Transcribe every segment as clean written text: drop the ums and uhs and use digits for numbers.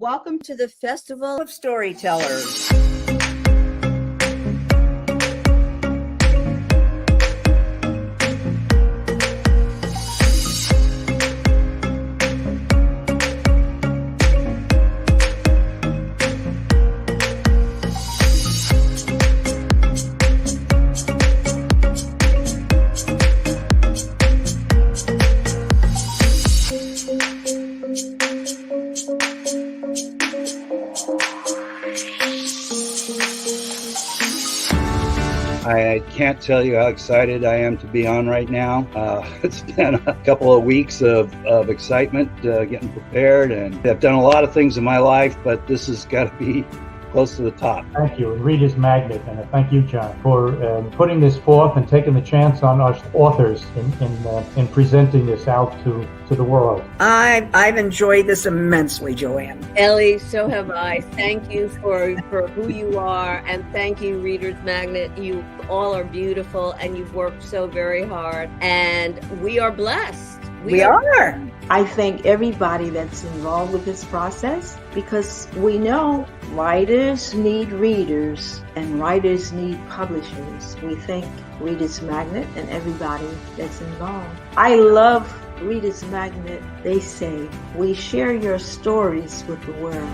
Welcome to the Festival of Storytellers. I can't tell you how excited I am to be on right now. It's been a couple of weeks of excitement getting prepared, and I've done a lot of things in my life, but this has got to be close to the top. Thank you, and Reader's Magnet, and thank you, John, for putting this forth and taking the chance on us authors in presenting this out to the world. I've enjoyed this immensely, Joanne. Ellie, so have I. Thank you for who you are, and thank you, Reader's Magnet. You all are beautiful, and you've worked so very hard, and we are blessed. We are. I thank everybody that's involved with this process, because we know writers need readers and writers need publishers. We thank Reader's Magnet and everybody that's involved. I love Reader's Magnet. They say, we share your stories with the world.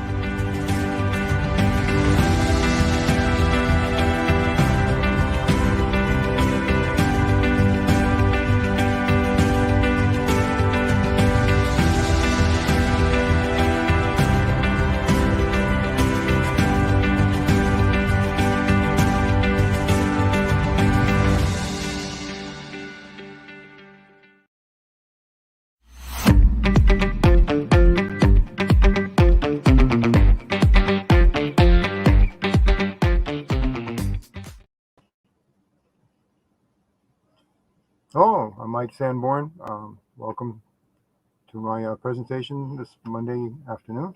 Hello, I'm Mike Sanborn. Welcome to my presentation this Monday afternoon.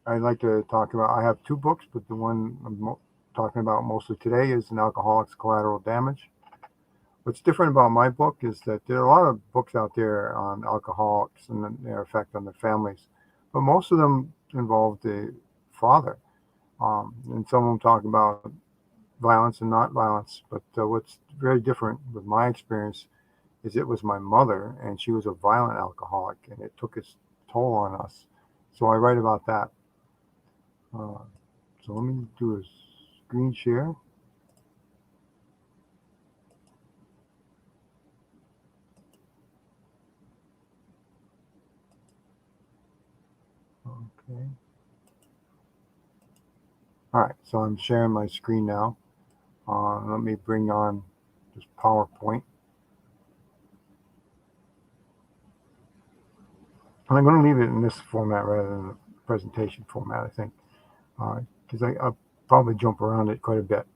I'd like to talk about, I have two books, but the one I'm talking about mostly today is An Alcoholic's Collateral Damage. What's different about my book is that there are a lot of books out there on alcoholics and their effect on their families, but most of them involve the father. And some of them talk about violence and not violence, but what's very different with my experience is it was my mother, and she was a violent alcoholic, and it took its toll on us. So I write about that. So let me do a screen share. Okay. All right, so I'm sharing my screen now. Let me bring on this PowerPoint. And I'm going to leave it in this format rather than the presentation format, I think, because I'll probably jump around it quite a bit.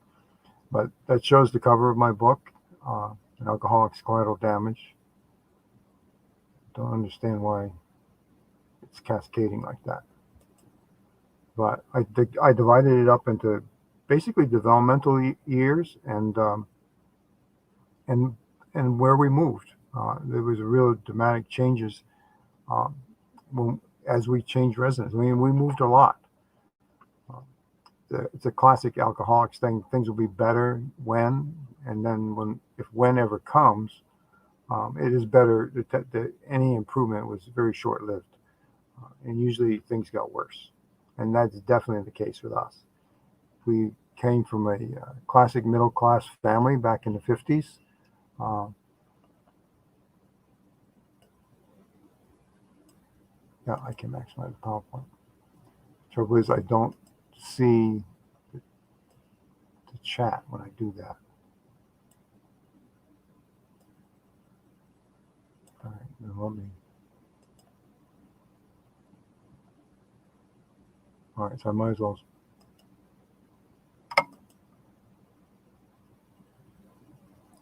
But that shows the cover of my book, An Alcoholic's Collateral Damage. Don't understand why it's cascading like that. But I divided it up into basically developmental years and where we moved. There was a real dramatic changes as we changed residence. I mean, we moved a lot. It's a classic alcoholics thing. Things will be better when, and then if when ever comes, it is better. Any improvement was very short-lived, and usually things got worse. And that's definitely the case with us. We came from a classic middle-class family back in the 50s. Yeah, I can maximize the PowerPoint. Trouble is, I don't see the chat when I do that. All right, then let me. All right, so I might as well.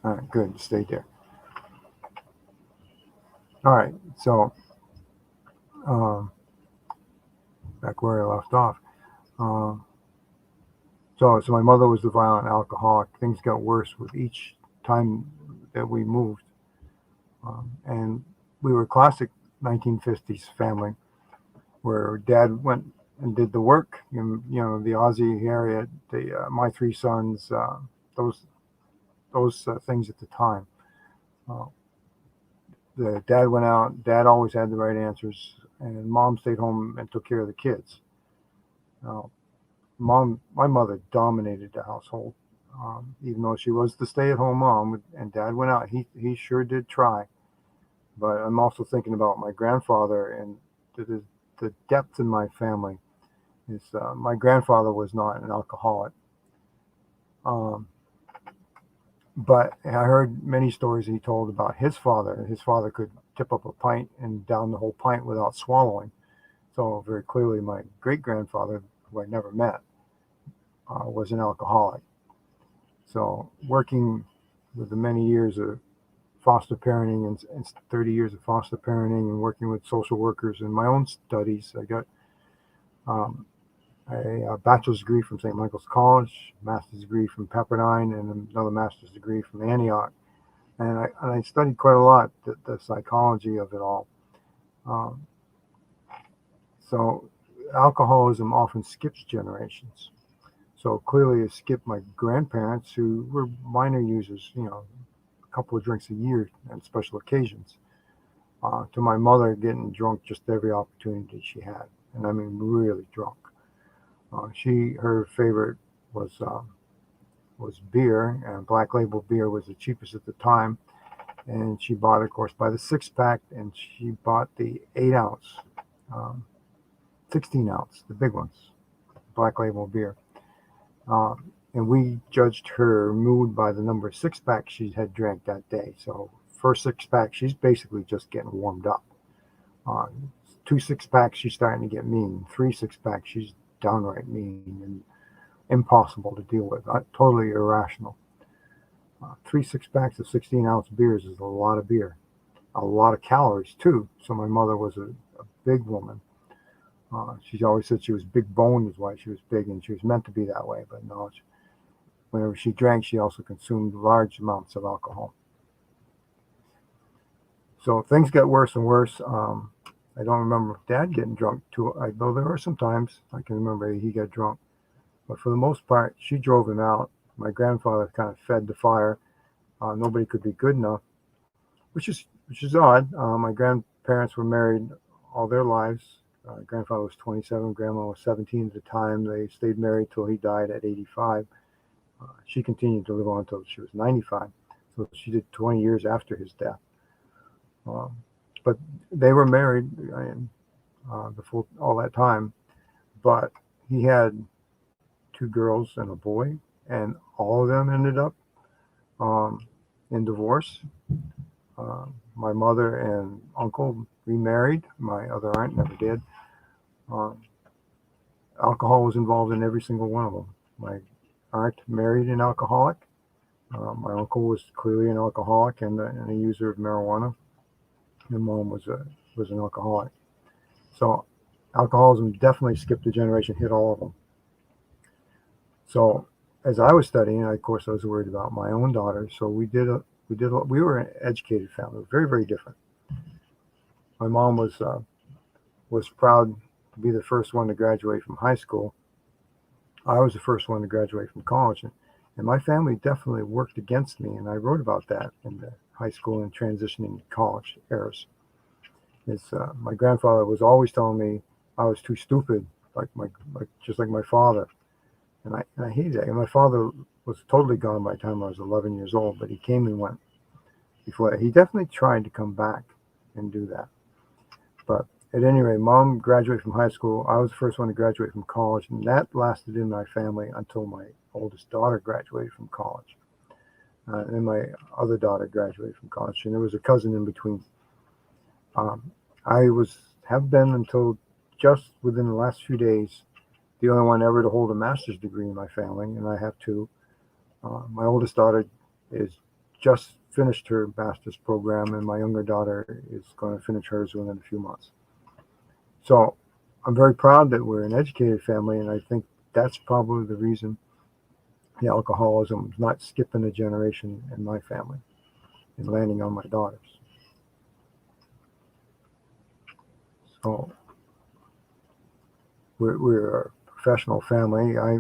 All right, good, stay there. All right, so back where I left off. So my mother was the violent alcoholic. Things got worse with each time that we moved. And we were a classic 1950s family. where Dad went and did the work in, the Aussie area, the My Three Sons, those things at the time. Uh, the dad went out. Dad always had the right answers, and Mom stayed home and took care of the kids. Now, my mother dominated the household, even though she was the stay-at-home mom, and Dad went out. He sure did try. But I'm also thinking about my grandfather and the depth in my family. Is my grandfather was not an alcoholic, but I heard many stories he told about his father. His father could tip up a pint and down the whole pint without swallowing. So very clearly, my great-grandfather, who I never met, was an alcoholic. So working with the many years of foster parenting and 30 years of foster parenting and working with social workers in my own studies, I got a bachelor's degree from St. Michael's College, master's degree from Pepperdine, and another master's degree from Antioch. And I studied quite a lot the psychology of it all. So alcoholism often skips generations. So clearly it skipped my grandparents, who were minor users, a couple of drinks a year on special occasions, to my mother getting drunk just every opportunity she had. And I mean, really drunk. Her favorite was beer, and Black Label beer was the cheapest at the time. And she bought, of course, by the 6-pack, and she bought the 8-ounce, 16-ounce, the big ones, Black Label beer. And we judged her mood by the number of 6-packs she had drank that day. So first 6-pack, she's basically just getting warmed up. 2 6-packs, she's starting to get mean. 3 6-packs, she's downright mean and impossible to deal with. Totally irrational. 3 6-packs of 16-ounce beers is a lot of beer. A lot of calories, too. So my mother was a big woman. She always said she was big boned is why she was big, and she was meant to be that way. But no, whenever she drank, she also consumed large amounts of alcohol. So things got worse and worse. I don't remember Dad getting drunk too. I know there were some times I can remember he got drunk, but for the most part, she drove him out. My grandfather kind of fed the fire. Nobody could be good enough, which is odd. My grandparents were married all their lives. Grandfather was 27, grandma was 17 at the time. They stayed married till he died at 85. She continued to live on until she was 95. So she did 20 years after his death. But they were married all that time. But he had 2 girls and a boy, and all of them ended up in divorce. My mother and uncle remarried. My other aunt never did. Alcohol was involved in every single one of them. My aunt married an alcoholic. My uncle was clearly an alcoholic and a user of marijuana. And Mom was an alcoholic. So alcoholism definitely skipped a generation, hit all of them. So as I was studying, of course, I was worried about my own daughter. So we were an educated family, very, very different. My mom was proud to be the first one to graduate from high school. I was the first one to graduate from college, and my family definitely worked against me. And I wrote about that in the high school and transitioning to college eras. My grandfather was always telling me I was too stupid, just like my father, and I hated that. And my father was totally gone by the time I was 11 years old, but he came and went before that. He definitely tried to come back and do that. But at any rate, Mom graduated from high school. I was the first one to graduate from college, and that lasted in my family until my oldest daughter graduated from college. And then my other daughter graduated from college, and there was a cousin in between. I have been until just within the last few days the only one ever to hold a master's degree in my family, and I have 2. My oldest daughter is just finished her master's program, and my younger daughter is going to finish hers within a few months. So I'm very proud that we're an educated family, and I think that's probably the reason the alcoholism is not skipping a generation in my family and landing on my daughters. So we're a professional family. I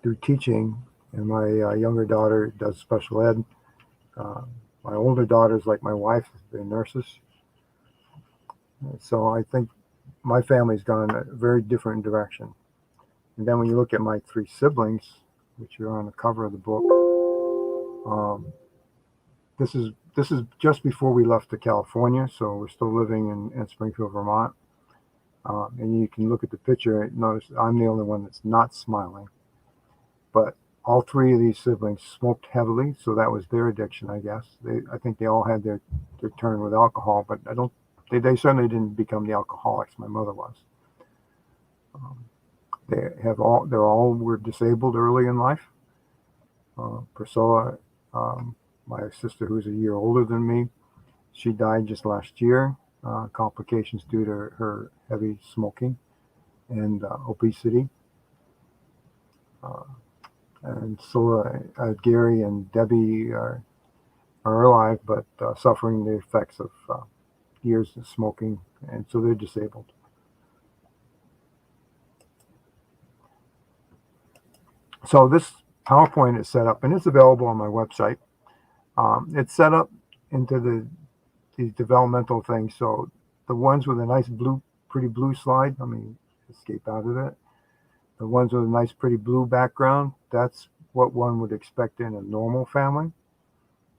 do teaching, and my younger daughter does special ed. My older daughters, like my wife, they're nurses. So I think my family's gone a very different direction. And then when you look at my three siblings, which are on the cover of the book, this is just before we left to California, so we're still living in Springfield, Vermont. And you can look at the picture and notice I'm the only one that's not smiling. But all three of these siblings smoked heavily, so that was their addiction, I guess. I think they all had their turn with alcohol, but they certainly didn't become the alcoholics. My mother was. They all were disabled early in life. Priscilla, my sister, who's a year older than me, she died just last year. Complications due to her heavy smoking and obesity. And so Gary and Debbie are alive, but suffering the effects of years of smoking, and so they're disabled. So this PowerPoint is set up, and it's available on my website. It's set up into these developmental things. So the ones with a nice pretty blue slide, let me escape out of it. The ones with a nice pretty blue background, that's what one would expect in a normal family,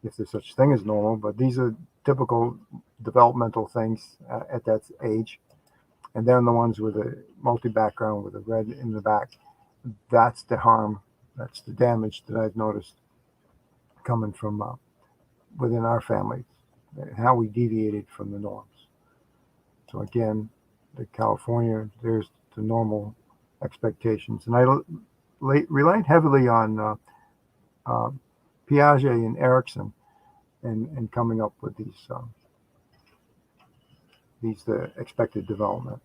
if there's such thing as normal. But these are typical developmental things at that age. And then the ones with a multi-background with a red in the back, that's the harm, that's the damage that I've noticed coming from within our family, how we deviated from the norms. So again, the California, there's the normal expectations. And I relied heavily on Piaget and Erickson and coming up with the expected development.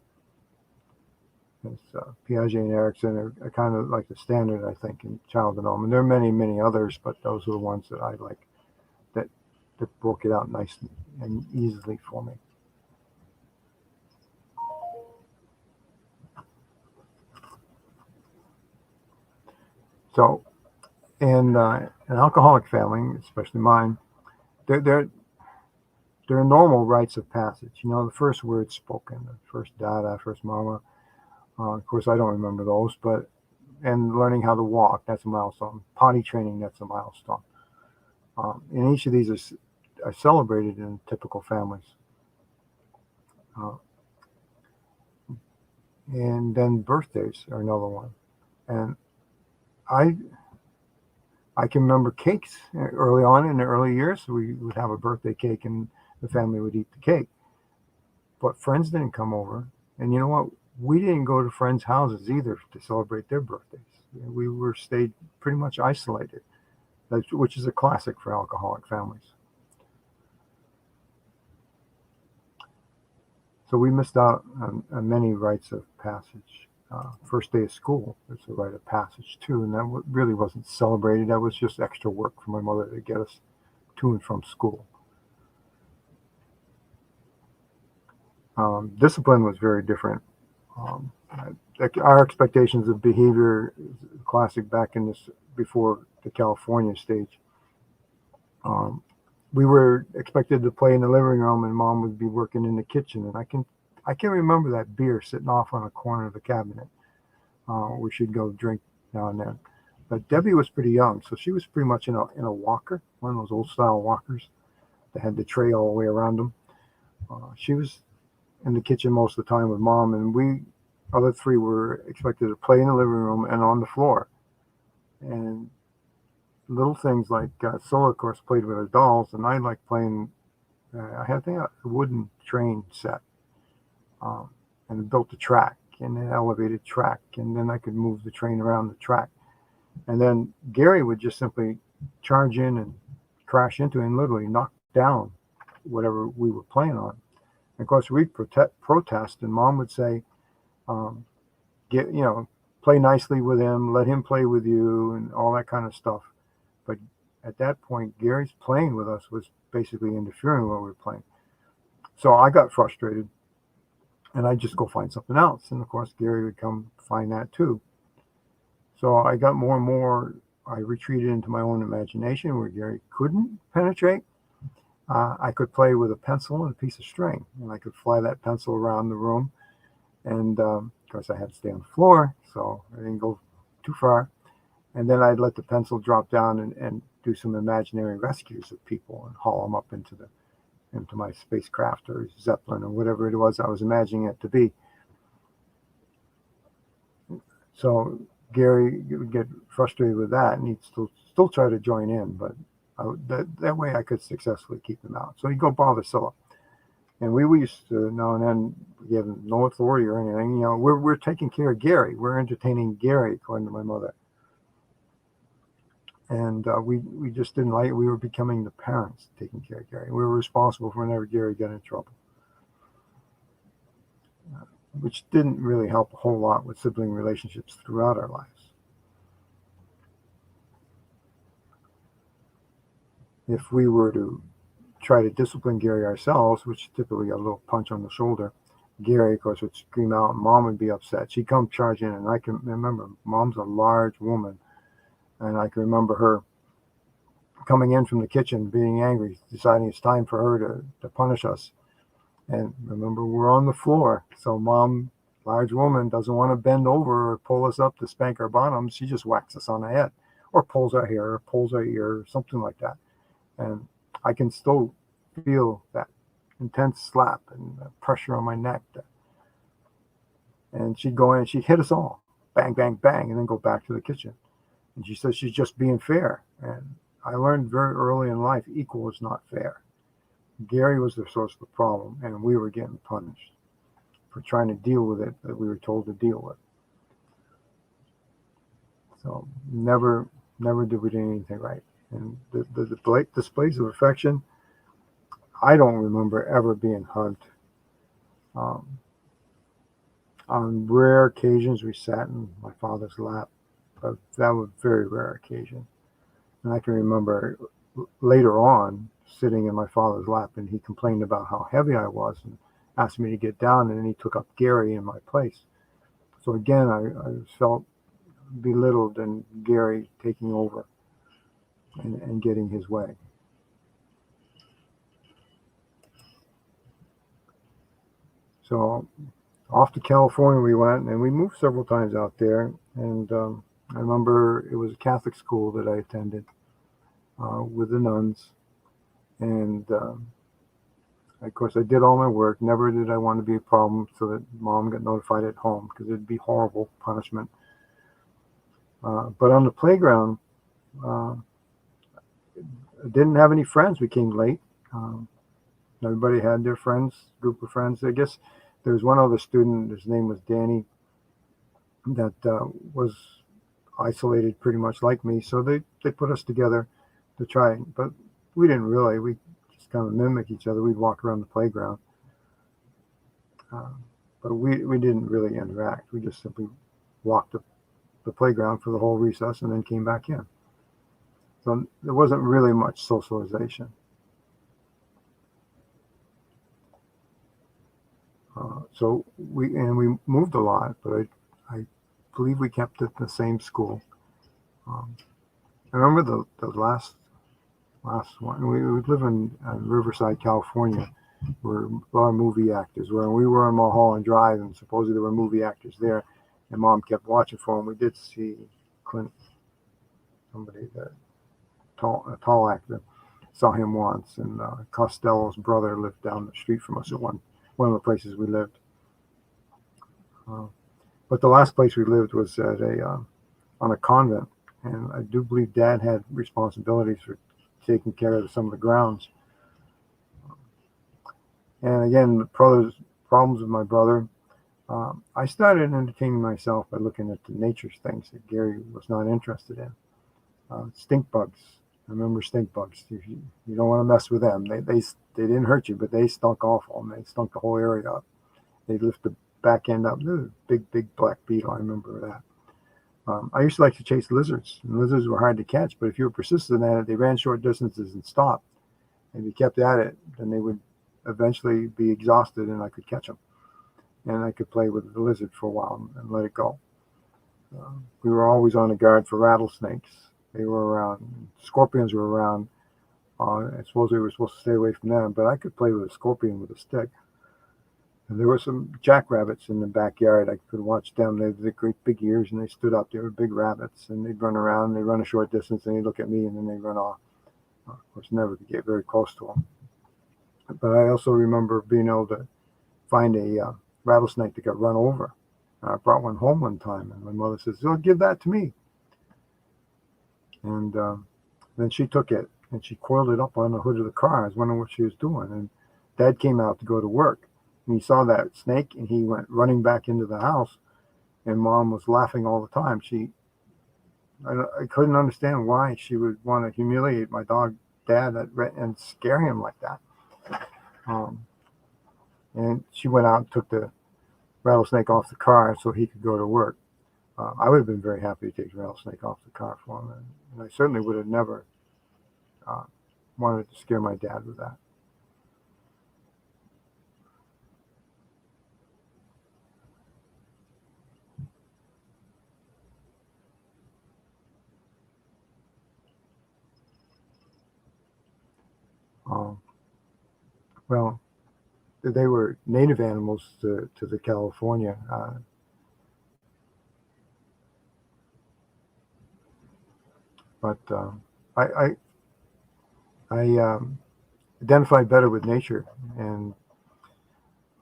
Piaget and Erickson are kind of like the standard, I think, in child development. There are many, many others, but those are the ones that I like that broke it out nicely and easily for me. So, in an alcoholic family, especially mine, there are normal rites of passage. You know, the first word spoken, the first dada, first mama. Of course, I don't remember those, and learning how to walk, that's a milestone. Potty training, that's a milestone. And each of these are celebrated in typical families. And then birthdays are another one. And I can remember cakes early on in the early years. We would have a birthday cake and the family would eat the cake. But friends didn't come over. And you know what? We didn't go to friends' houses either to celebrate their birthdays. We stayed pretty much isolated, which is a classic for alcoholic families. So we missed out on many rites of passage. First day of school, it's a rite of passage too, and that really wasn't celebrated. That was just extra work for my mother to get us to and from school. Discipline was very different. Our expectations of behavior, classic back in this before the California stage. We were expected to play in the living room, and Mom would be working in the kitchen. And I can remember that beer sitting off on a corner of the cabinet. We should go drink now and then. But Debbie was pretty young, so she was pretty much in a walker, one of those old style walkers that had the tray all the way around them. She was in the kitchen most of the time with Mom, and we other three were expected to play in the living room and on the floor. And little things like Sola, of course, played with her dolls, and I like playing. I had a wooden train set, and built a track and an elevated track, and then I could move the train around the track. And then Gary would just simply charge in and crash into it and literally knock down whatever we were playing on. And of course, we'd protest, and Mom would say, play nicely with him, let him play with you, and all that kind of stuff. But at that point, Gary's playing with us was basically interfering with what we were playing. So I got frustrated, And I'd just go find something else. And of course, Gary would come find that too. So I got more and more, I retreated into my own imagination where Gary couldn't penetrate. I could play with a pencil and a piece of string, and I could fly that pencil around the room. And of course, I had to stay on the floor, so I didn't go too far. And then I'd let the pencil drop down and do some imaginary rescues of people and haul them up into my spacecraft or Zeppelin or whatever it was I was imagining it to be. So Gary would get frustrated with that, and he'd still try to join in, but that way I could successfully keep him out. So he'd go bother Scylla. And we used to now and then give him no authority or anything. You know, we're taking care of Gary. We're entertaining Gary, according to my mother. And we just didn't like it. We were becoming the parents taking care of Gary. We were responsible for whenever Gary got in trouble, which didn't really help a whole lot with sibling relationships throughout our lives. If we were to try to discipline Gary ourselves, which typically a little punch on the shoulder, Gary, of course, would scream out, and Mom would be upset. She'd come charging in, and I can remember Mom's a large woman, and I can remember her coming in from the kitchen, being angry, deciding it's time for her to punish us. And remember, we're on the floor, so Mom, large woman, doesn't want to bend over or pull us up to spank our bottoms. She just whacks us on the head, or pulls our hair, or pulls our ear, or something like that. And I can still feel that intense slap and pressure on my neck. And she'd go in and she'd hit us all, bang, bang, bang, and then go back to the kitchen. And she says she's just being fair. And I learned very early in life, equal is not fair. Gary was the source of the problem, and we were getting punished for trying to deal with it that we were told to deal with. So never did we do anything right. And the displays of affection, I don't remember ever being hugged. On rare occasions, we sat in my father's lap, but that was a very rare occasion. And I can remember later on sitting in my father's lap, and he complained about how heavy I was and asked me to get down, and then he took up Gary in my place. So again, I felt belittled and Gary taking over and getting his way. So off to California we went, and we moved several times out there. And I remember it was a Catholic school that I attended with the nuns. And of course, I did all my work. Never did I want to be a problem so that Mom got notified at home, because it'd be horrible punishment. But on the playground, I didn't have any friends. We came late. Everybody had their friends, group of friends. I guess there was one other student, his name was Danny, that was isolated pretty much like me. So they put us together to try, but we didn't really. We just kind of mimic each other. We'd walk around the playground. But we didn't really interact. We just simply walked the playground for the whole recess and then came back in. So there wasn't really much socialization. So we moved a lot, but I believe we kept at the same school. I remember the last one. We live in Riverside, California, where a lot of movie actors were. And we were on Mulholland Drive, and supposedly there were movie actors there. And Mom kept watching for them. We did see Clint, somebody that a tall actor, saw him once. And Costello's brother lived down the street from us at one of the places we lived. But the last place we lived was at on a convent, and I do believe Dad had responsibilities for taking care of some of the grounds. And again, the problems with my brother. I started entertaining myself by looking at the nature things that Gary was not interested in. Stink bugs. I remember stink bugs. You don't want to mess with them. They didn't hurt you, but they stunk awful, and they stunk the whole area up. They lift the back end up. Big black beetle. I remember that. I used to like to chase lizards. And lizards were hard to catch, but if you were persistent at it, they ran short distances and stopped. And if you kept at it, then they would eventually be exhausted, and I could catch them. and I could play with the lizard for a while and let it go. We were always on the guard for rattlesnakes. They were around. Scorpions were around. I suppose we were supposed to stay away from them, but I could play with a scorpion with a stick. And there were some jackrabbits in the backyard. I could watch them. They had the great big ears, and they stood up. They were big rabbits, and they'd run around. They'd run a short distance, and they'd look at me, and then they'd run off. Of course, never could get very close to them. But I also remember being able to find a rattlesnake that got run over. I brought one home one time, and my mother says, "Oh, give that to me." And then she took it, and she coiled it up on the hood of the car. I was wondering what she was doing. And Dad came out to go to work, and he saw that snake, and he went running back into the house, and Mom was laughing all the time. I couldn't understand why she would want to humiliate my dad and scare him like that. And she went out and took the rattlesnake off the car so he could go to work. I would have been very happy to take the rattlesnake off the car for him, and I certainly would have never wanted to scare my dad with that. Well, they were native animals to the California. But I identified better with nature, and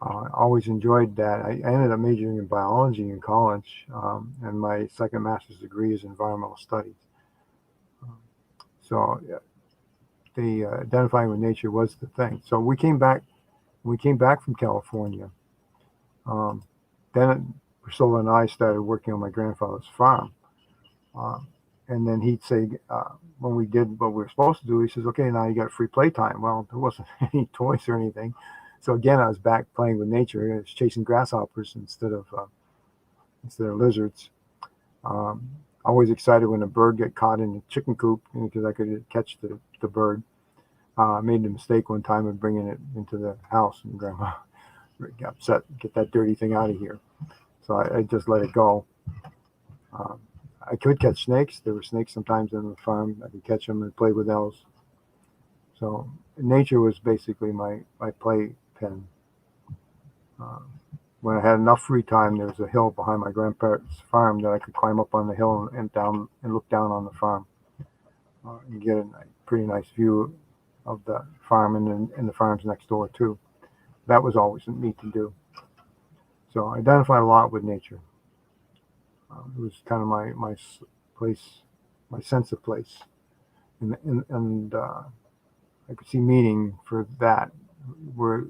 always enjoyed that. I ended up majoring in biology in college, and my second master's degree is environmental studies. So the identifying with nature was the thing. So we came back from California. Then Priscilla and I started working on my grandfather's farm. And then he'd say, when we did what we were supposed to do, he says, "Okay, now you got free playtime." Well, there wasn't any toys or anything. So again, I was back playing with nature. I was chasing grasshoppers instead of lizards. Always excited when a bird got caught in a chicken coop because I could catch the bird. I made the mistake one time of bringing it into the house, and Grandma got upset. "Get that dirty thing out of here." So I just let it go. I could catch snakes. There were snakes sometimes on the farm. I could catch them and play with those. So nature was basically my play pen. When I had enough free time, there was a hill behind my grandparents' farm that I could climb up on the hill and down and look down on the farm and get a pretty nice view of the farm and the farms next door too. That was always neat to do. So I identified a lot with nature. It was kind of my place, my sense of place, and I could see meaning for that. Where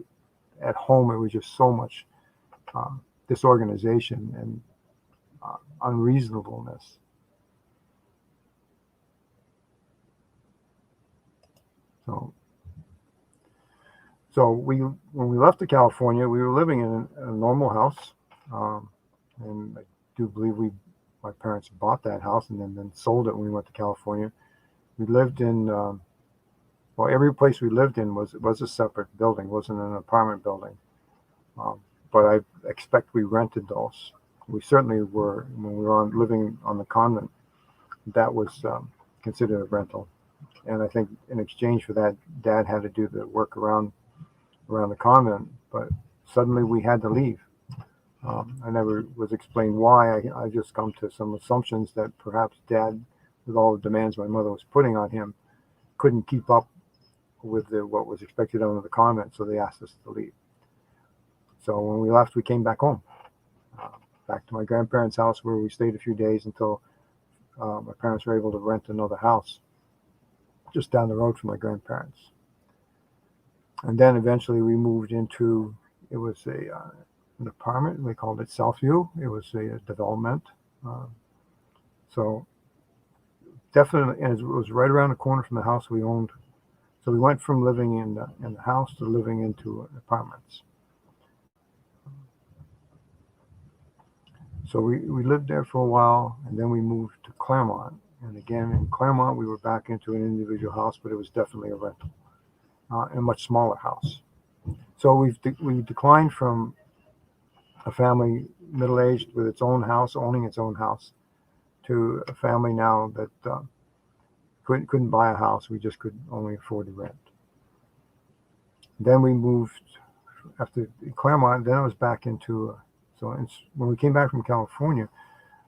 at home it was just so much disorganization and unreasonableness. So when we left to California, we were living in a normal house, and I do believe my parents bought that house and then sold it when we went to California. We lived in every place we lived in was a separate building, wasn't an apartment building. But I expect we rented those. We certainly were when we were living on the convent. That was considered a rental, and I think in exchange for that, Dad had to do the work around the convent. But suddenly we had to leave. I never was explained why. I just come to some assumptions that perhaps Dad, with all the demands my mother was putting on him, couldn't keep up with what was expected of the convent, so they asked us to leave. So when we left, we came back home, back to my grandparents' house, where we stayed a few days until my parents were able to rent another house just down the road from my grandparents. And then eventually we moved into, it was an apartment. We called it Southview. It was a development. So definitely, and it was right around the corner from the house we owned. So we went from living in the house to living into apartments. So we lived there for a while, and then we moved to Claremont. And again, in Claremont, we were back into an individual house, but it was definitely a rental, a much smaller house. So we declined from a family middle-aged with its own house, owning its own house, to a family now that couldn't buy a house. We just could only afford to rent. Then we moved after Claremont. Then I was back into when we came back from California,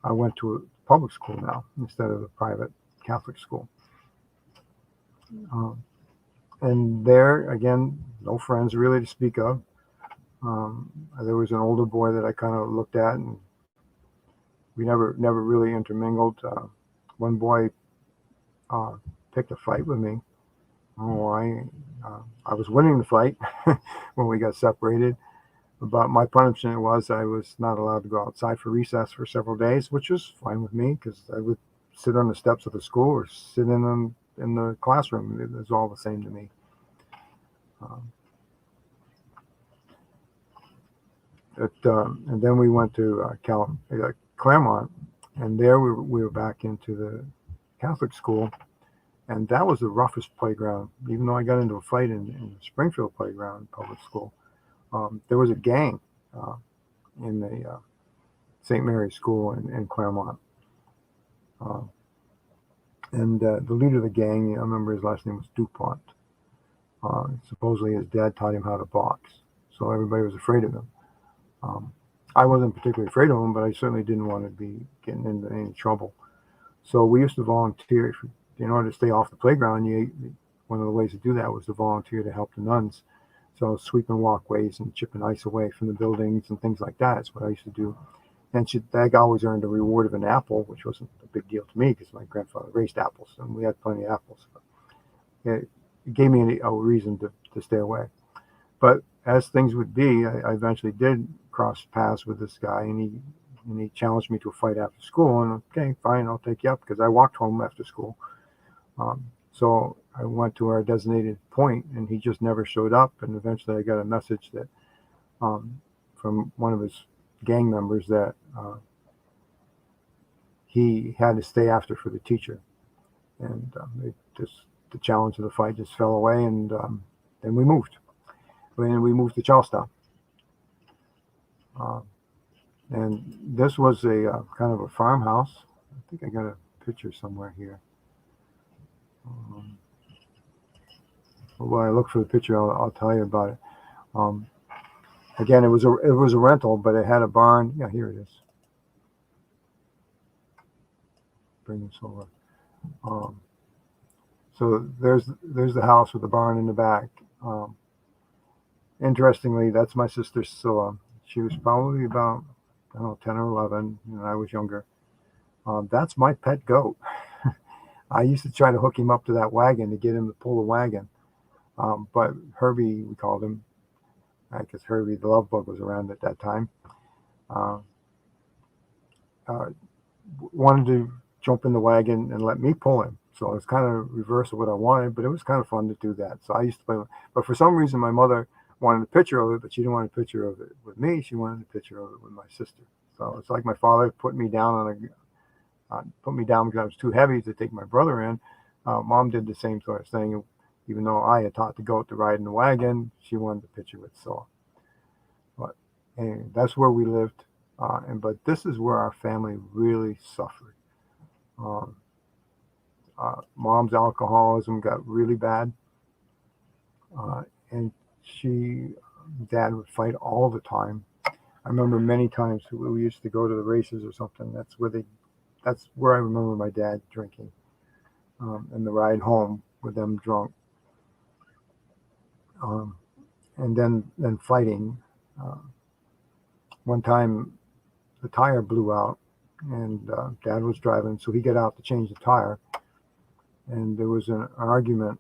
I went to a public school now instead of a private Catholic school. And there again, no friends really to speak of. There was an older boy that I kind of looked at, and we never really intermingled. One boy picked a fight with me. I don't know why. I was winning the fight when we got separated. But my punishment was I was not allowed to go outside for recess for several days, which was fine with me because I would sit on the steps of the school or sit in the classroom. It was all the same to me. And then we went to Claremont, and there we were back into the Catholic school, and that was the roughest playground. Even though I got into a fight in the Springfield playground public school, there was a gang in the St. Mary's School in Claremont. And the leader of the gang, I remember his last name was DuPont. Supposedly his dad taught him how to box, so everybody was afraid of him. I wasn't particularly afraid of him, but I certainly didn't want to be getting into any trouble. So we used to volunteer in order to stay off the playground. One of the ways to do that was to volunteer to help the nuns. So sweeping walkways and chipping ice away from the buildings and things like that. That's what I used to do. And that always earned a reward of an apple, which wasn't a big deal to me because my grandfather raised apples and we had plenty of apples. It gave me a reason to stay away. But as things would be, I eventually did cross paths with this guy, and he challenged me to a fight after school. And okay, fine, I'll take you up, because I walked home after school. So I went to our designated point, and he just never showed up. And eventually, I got a message that from one of his gang members that he had to stay after for the teacher, and the challenge of the fight just fell away, and then we moved. And we moved to Charlestown. And this was a kind of a farmhouse. I think I got a picture somewhere here. When I look for the picture, I'll tell you about it. Again, it was a rental, but it had a barn. Yeah, here it is. Bring this over. So there's the house with the barn in the back. Interestingly, that's my sister Scylla. She was probably about, I don't know, 10 or 11, and I was younger. That's my pet goat. I used to try to hook him up to that wagon to get him to pull the wagon. But Herbie, we called him, because Herbie the love bug was around at that time, wanted to jump in the wagon and let me pull him. So it's kind of reverse of what I wanted, but it was kind of fun to do that. So I used to play with it. But for some reason, my mother wanted a picture of it, but she didn't want a picture of it with me. She wanted a picture of it with my sister. So it's like my father put me down because I was too heavy to take my brother in. Mom did the same sort of thing. Even though I had taught the goat to ride in the wagon, she wanted the picture with Scylla. But anyway, that's where we lived. But this is where our family really suffered. Mom's alcoholism got really bad, and Dad would fight all the time. I remember many times we used to go to the races or something. That's where I remember my dad drinking, and the ride home with them drunk, and then fighting. One time, the tire blew out, and Dad was driving, so he got out to change the tire, and there was an argument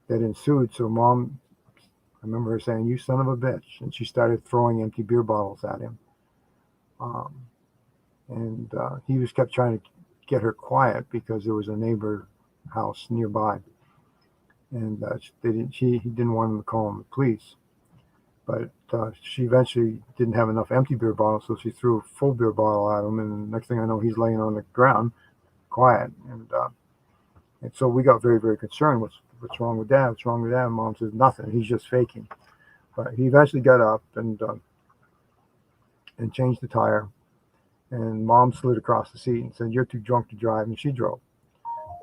that ensued. So Mom, I remember her saying, "You son of a bitch," and she started throwing empty beer bottles at him. And he just kept trying to get her quiet because there was a neighbor house nearby, and he didn't want him to call the police. But she eventually didn't have enough empty beer bottles, so she threw a full beer bottle at him, and the next thing I know, he's laying on the ground, quiet. And so we got very, very concerned. What's wrong with Dad? What's wrong with Dad? And Mom says, nothing. He's just faking. But he eventually got up and changed the tire. And Mom slid across the seat and said, "You're too drunk to drive," and she drove.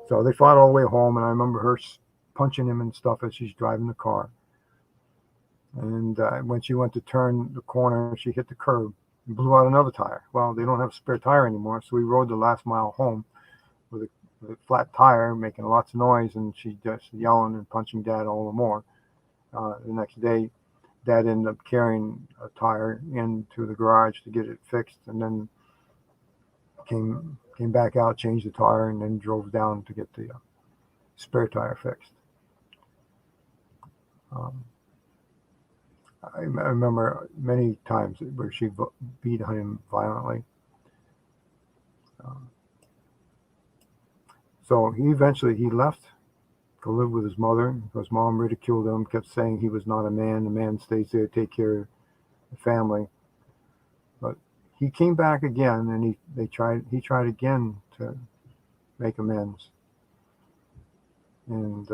So they fought all the way home, and I remember her punching him and stuff as she's driving the car. And when she went to turn the corner, she hit the curb and blew out another tire. Well, they don't have a spare tire anymore, so we rode the last mile home with a flat tire, making lots of noise, and she just yelling and punching Dad all the more. The next day, Dad ended up carrying a tire into the garage to get it fixed, and then came back out, changed the tire, and then drove down to get the spare tire fixed. I remember many times where she beat him violently. So he left to live with his mother because Mom ridiculed him, kept saying he was not a man. The man stays there to take care of the family. But he came back again, and he tried again to make amends. And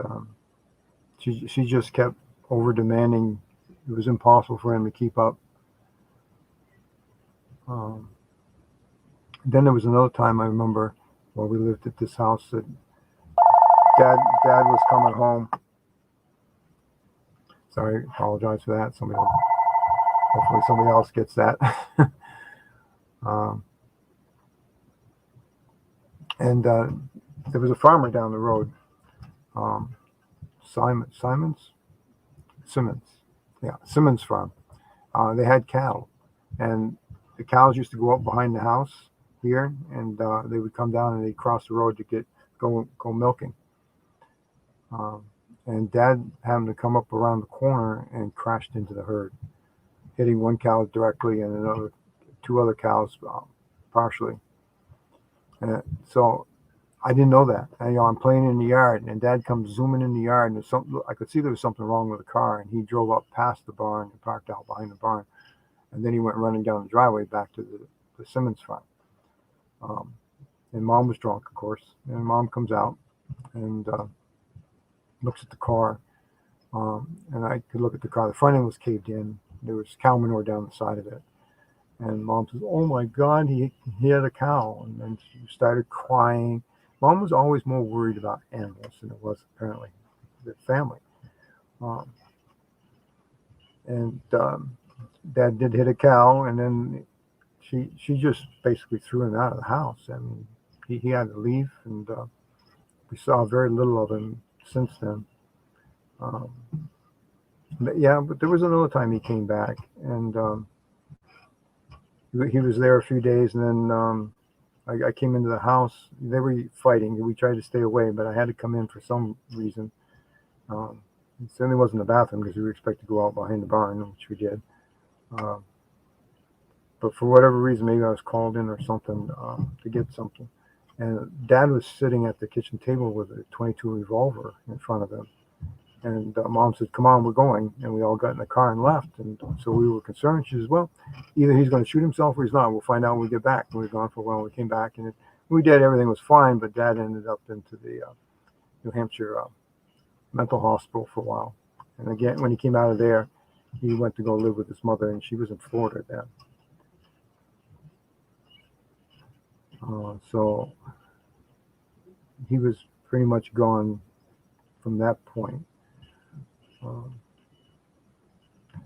she just kept over demanding. It was impossible for him to keep up. Then there was another time I remember while we lived at this house that Dad was coming home. Sorry, apologize for that. Hopefully somebody else gets that. And there was a farmer down the road, Simmons Farm. They had cattle, and the cows used to go up behind the house here, and they would come down and they'd cross the road to go milking. And Dad happened to come up around the corner and crashed into the herd, hitting one cow directly and two other cows partially. And so I didn't know that. I'm playing in the yard, and Dad comes zooming in the yard, and I could see there was something wrong with the car, and he drove up past the barn and parked out behind the barn, and then he went running down the driveway back to the Simmons farm. And Mom was drunk, of course, and Mom comes out and looks at the car, and I could look at the car. The front end was caved in. There was cow manure down the side of it. And Mom says, "Oh my God, he had a cow." And then she started crying. Mom was always more worried about animals than it was apparently the family. And Dad did hit a cow, and then she just basically threw him out of the house. I mean, he had to leave, and we saw very little of him since then. But there was another time he came back, and he was there a few days, and then I came into the house. They were fighting. We tried to stay away, but I had to come in for some reason. It certainly wasn't the bathroom because we were expected to go out behind the barn, which we did. But for whatever reason, maybe I was called in or something to get something. And Dad was sitting at the kitchen table with a .22 revolver in front of him. And Mom said, "Come on, we're going." And we all got in the car and left. And so we were concerned. She says, "Well, either he's going to shoot himself or he's not. We'll find out when we get back." And we were gone for a while. We came back, and we did. Everything was fine. But Dad ended up into the New Hampshire mental hospital for a while. And again, when he came out of there, he went to go live with his mother, and she was in Florida then. So he was pretty much gone from that point.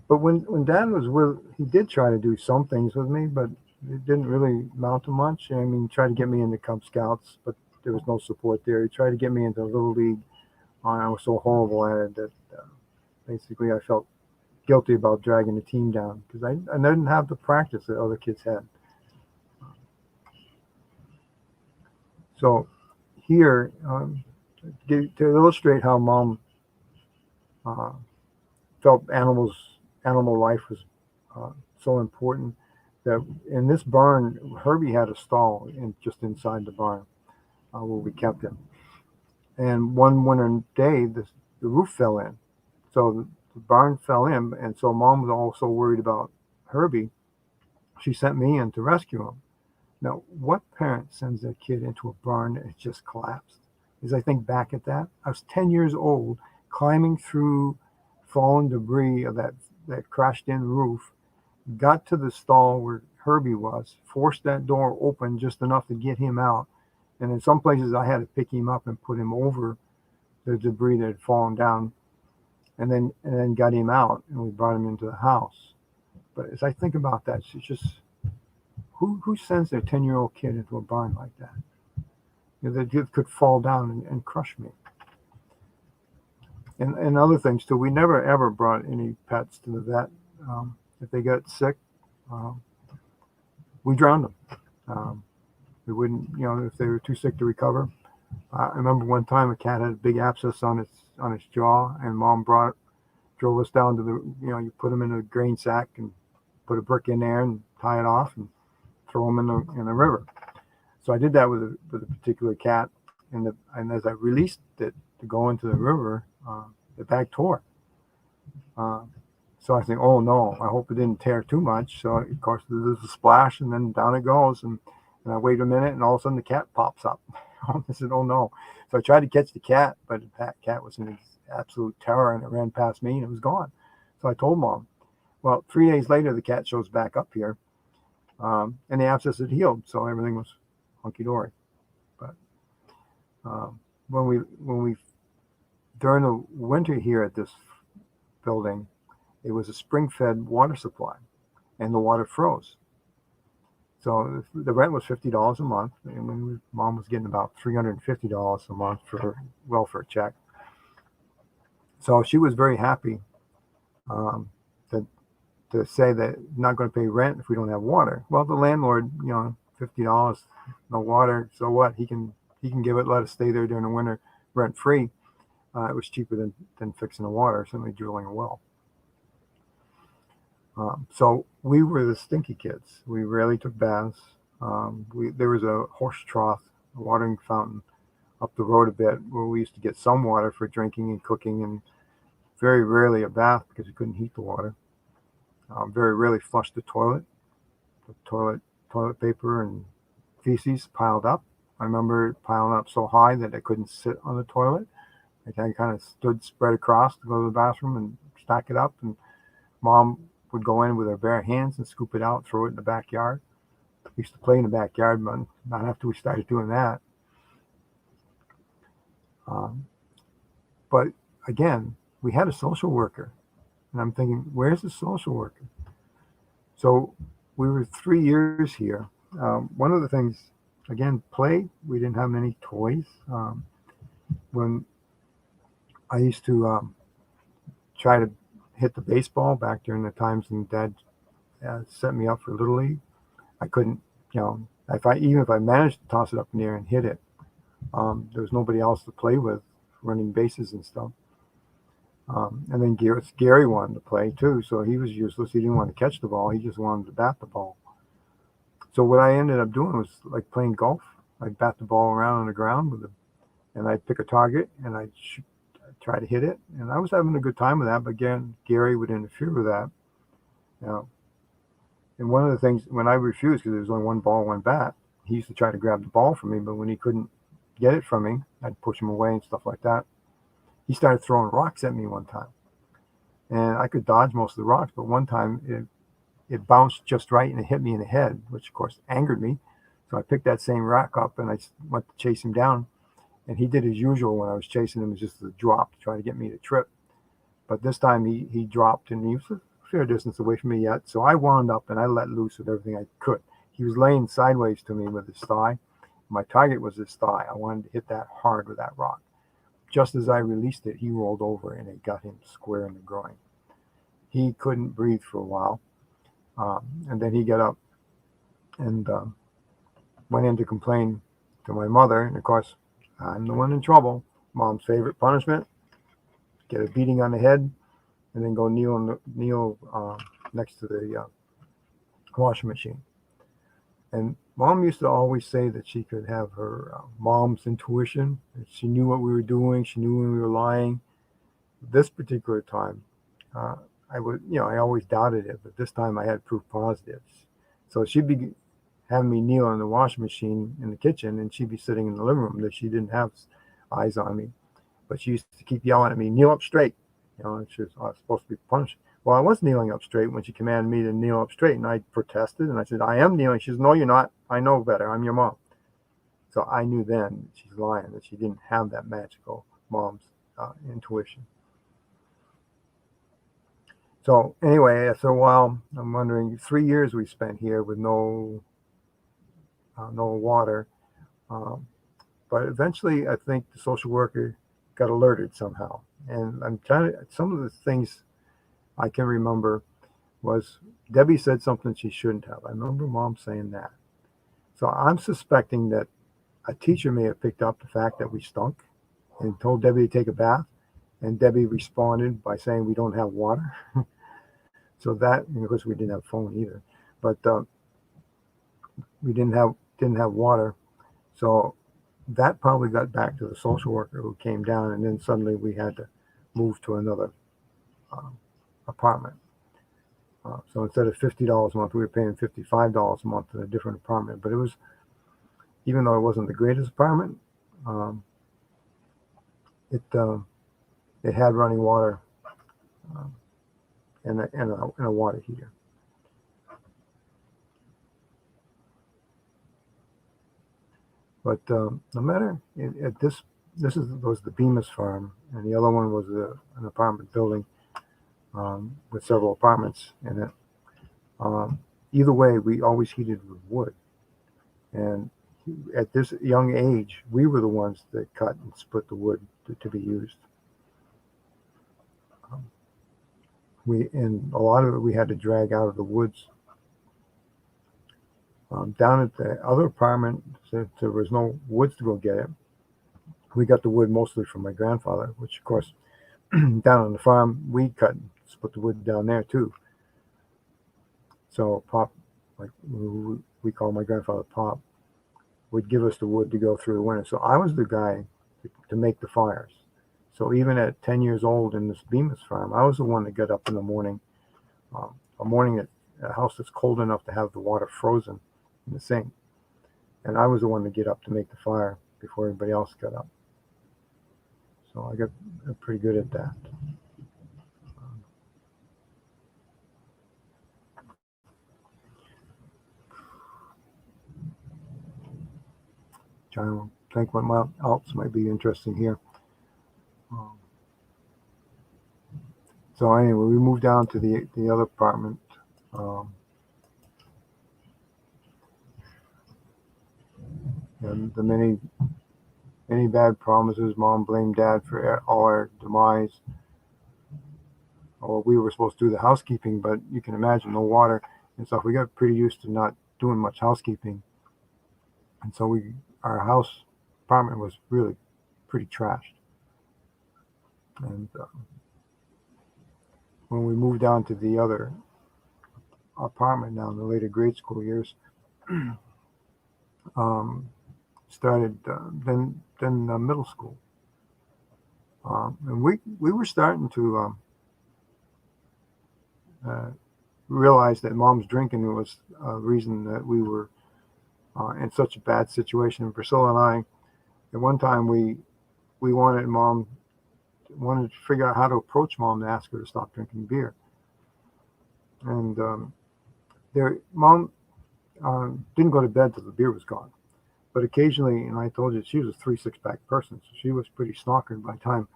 But when Dad was he did try to do some things with me, but it didn't really amount to much. I mean, he tried to get me into Cub Scouts, but there was no support there. He tried to get me into Little League. I was so horrible at it that basically I felt guilty about dragging the team down because I didn't have the practice that other kids had. So here, to illustrate how Mom felt animal life was so important, that in this barn, Herbie had a stall just inside the barn where we kept him. And one winter day, the roof fell in. So the barn fell in, and so Mom was also worried about Herbie. She sent me in to rescue him. Now, what parent sends their kid into a barn that has just collapsed? As I think back at that, I was 10 years old, climbing through fallen debris of that that crashed in the roof, got to the stall where Herbie was, forced that door open just enough to get him out. And in some places, I had to pick him up and put him over the debris that had fallen down, and then got him out, and we brought him into the house. But as I think about that, it's just who sends their 10-year-old kid into a barn like that? That could fall down and crush me. And other things too. We never ever brought any pets to the vet. If they got sick, we drowned them. We wouldn't, if they were too sick to recover. I remember one time a cat had a big abscess on its jaw, and Mom drove us down to you put them in a grain sack and put a brick in there and tie it off and throw them in the river. So I did that with a particular cat, and as I released it to go into the river, the bag tore. So I think, oh no, I hope it didn't tear too much. So of course there's a splash, and then down it goes, and I wait a minute, and all of a sudden the cat pops up. I said, oh no. So I tried to catch the cat, but the cat was in absolute terror, and it ran past me and it was gone. So I told Mom. Well, 3 days later, the cat shows back up here, and the abscess had healed, so everything was hunky-dory. But when we during the winter here at this building, it was a spring-fed water supply, and the water froze. So the rent was $50 a month, and Mom was getting about $350 a month for her welfare check. So she was very happy to say that not going to pay rent if we don't have water. Well, the landlord, $50, no water, so what? He can give it, let us stay there during the winter rent free. It was cheaper than fixing the water, simply drilling a well. So we were the stinky kids. We rarely took baths. There was a horse trough, a watering fountain up the road a bit where we used to get some water for drinking and cooking, and very rarely a bath because we couldn't heat the water. Very rarely flushed the toilet. The toilet paper and feces piled up. I remember piling up so high that I couldn't sit on the toilet. I kind of stood spread across to go to the bathroom and stack it up, and Mom would go in with her bare hands and scoop it out, throw it in the backyard. We used to play in the backyard, but not after we started doing that. But again, we had a social worker, and I'm thinking, where's the social worker? So we were 3 years here. One of the things, again, play. We didn't have many toys. When I used to try to hit the baseball back during the times when Dad set me up for Little League, I couldn't, even if I managed to toss it up in the air and hit it, there was nobody else to play with, running bases and stuff. And then Gary wanted to play too, so he was useless. He didn't want to catch the ball. He just wanted to bat the ball. So what I ended up doing was like playing golf. I'd bat the ball around on the ground and I'd pick a target and I'd try to hit it. And I was having a good time with that, but again, Gary would interfere with that. And one of the things, when I refused, because there was only one ball, one bat, he used to try to grab the ball from me, but when he couldn't get it from me, I'd push him away and stuff like that. He started throwing rocks at me one time. And I could dodge most of the rocks, but one time it bounced just right and it hit me in the head, which of course angered me. So I picked that same rock up and I went to chase him down. And he did as usual when I was chasing him, just a drop to try to get me to trip. But this time he dropped, and he was a fair distance away from me yet. So I wound up and I let loose with everything I could. He was laying sideways to me with his thigh. My target was his thigh. I wanted to hit that hard with that rock. Just as I released it, he rolled over and it got him square in the groin. He couldn't breathe for a while. And then he got up and went in to complain to my mother. And of course, I'm the one in trouble. Mom's favorite punishment: get a beating on the head, and then go kneel next to the washing machine. And Mom used to always say that she could have her mom's intuition. That she knew what we were doing. She knew when we were lying. This particular time, I always doubted it, but this time I had proof positives. So she'd be having me kneel on the washing machine in the kitchen, and she'd be sitting in the living room. That she didn't have eyes on me, but she used to keep yelling at me, "Kneel up straight." She was supposed to be punished. Well, I was kneeling up straight when she commanded me to kneel up straight, and I protested, and I said, I am kneeling. She says, no, you're not. I know better. I'm your mom. So I knew then she's lying, that she didn't have that magical mom's intuition. So anyway, after a while, I'm wondering, 3 years we spent here with no water. But eventually, I think the social worker got alerted somehow. And I'm trying to, some of the things I can remember was Debbie said something she shouldn't have. I remember Mom saying that. So I'm suspecting that a teacher may have picked up the fact that we stunk and told Debbie to take a bath. And Debbie responded by saying we don't have water. So that, and of course, we didn't have phone either, but we didn't have water. So that probably got back to the social worker, who came down, and then suddenly we had to move to another apartment. So instead of $50 a month, we were paying $55 a month in a different apartment. But it was, even though it wasn't the greatest apartment, it had running water and a water heater. But no matter, this was the Bemis farm, and the other one was an apartment building with several apartments in it. Either way, we always heated with wood. And at this young age, we were the ones that cut and split the wood to be used. And a lot of it we had to drag out of the woods. Down at the other apartment, since there was no woods to go get it, we got the wood mostly from my grandfather, which of course, down on the farm, we cut and split the wood down there too. So Pop, like we call my grandfather Pop, would give us the wood to go through the winter. So I was the guy to make the fires. So even at 10 years old in this Bemis farm, I was the one that got up in the morning, at a house that's cold enough to have the water frozen in the sink. And I was the one to get up to make the fire before everybody else got up. So I got pretty good at that. Trying to think what else might be interesting here. So anyway, we moved down to the other apartment. And the many bad promises. Mom blamed Dad for all our demise. Or we were supposed to do the housekeeping, but you can imagine no water and stuff. We got pretty used to not doing much housekeeping, and so our apartment was really pretty trashed. And when we moved down to the other apartment now in the later grade school years, started then middle school, and we were starting to realize that Mom's drinking was a reason that we were in such a bad situation. And Priscilla and I, at one time, we wanted to figure out how to approach Mom to ask her to stop drinking beer. And Mom didn't go to bed till the beer was gone. But occasionally, and I told you, she was a 3 6-pack person, so she was pretty snockered by the time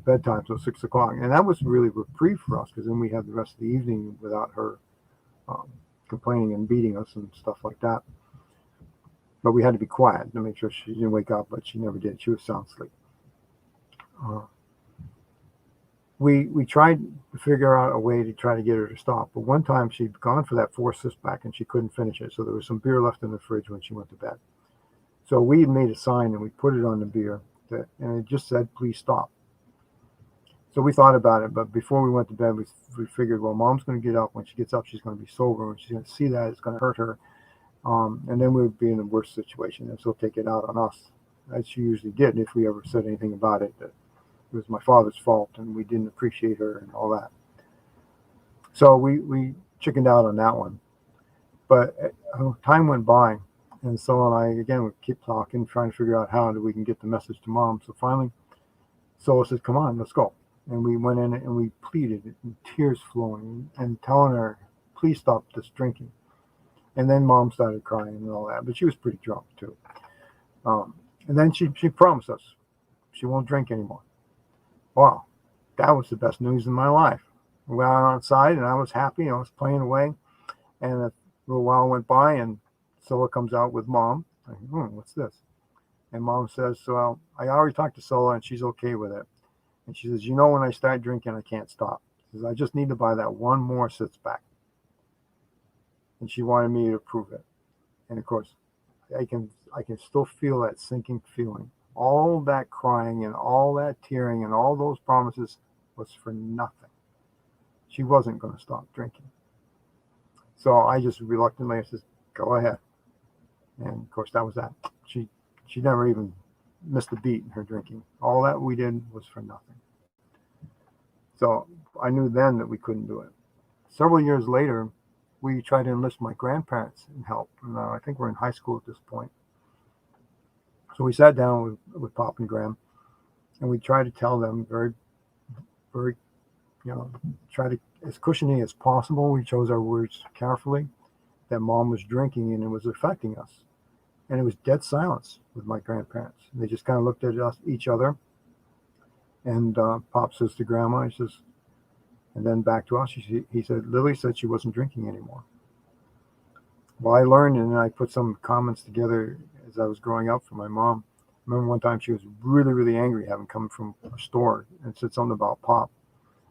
bedtime, so 6 o'clock. And that was really reprieve for us, because then we had the rest of the evening without her complaining and beating us and stuff like that. But we had to be quiet to make sure she didn't wake up, but she never did. She was sound asleep. We tried to figure out a way to try to get her to stop. But one time she'd gone for that 4 6-pack and she couldn't finish it. So there was some beer left in the fridge when she went to bed. So we had made a sign and we put it on the beer, and it just said, "Please stop." So we thought about it, but before we went to bed, we figured, well, Mom's going to get up. When she gets up, she's going to be sober. When she's going to see that, it's going to hurt her. And then we would be in a worse situation, and she'll take it out on us, as she usually did if we ever said anything about it, that it was my father's fault and we didn't appreciate her and all that. So we chickened out on that one. But time went by, and Sol and I, again, would keep talking, trying to figure out how we can get the message to Mom. So finally, Sol says, "Come on, let's go." And we went in and we pleaded, and tears flowing, and telling her, please stop this drinking. And then Mom started crying and all that, but she was pretty drunk too. And then she promised us she won't drink anymore. Wow, that was the best news in my life. We went outside and I was happy. I was playing away, and a little while went by, and Scylla comes out with Mom. I go, what's this? And Mom says, well, I already talked to Scylla and she's okay with it. And she says, when I start drinking, I can't stop. She says, I just need to buy that one more six pack. And she wanted me to prove it. And of course, I can still feel that sinking feeling. All that crying and all that tearing and all those promises was for nothing. She wasn't going to stop drinking. So I just reluctantly said, go ahead. And of course, that was that. She never even missed a beat in her drinking. All that we did was for nothing. So I knew then that we couldn't do it. Several years later, we tried to enlist my grandparents in help. And I think we're in high school at this point. So we sat down with Pop and Graham, and we tried to tell them very, very, try to, as cushiony as possible. We chose our words carefully, that Mom was drinking and it was affecting us. And it was dead silence with my grandparents. They just kind of looked at each other. And Pop says to Grandma, he says, and then back to us, he said, Lily said she wasn't drinking anymore. Well, I learned, and I put some comments together as I was growing up from my mom. I remember one time she was really, really angry having come from a store and said something about Pop.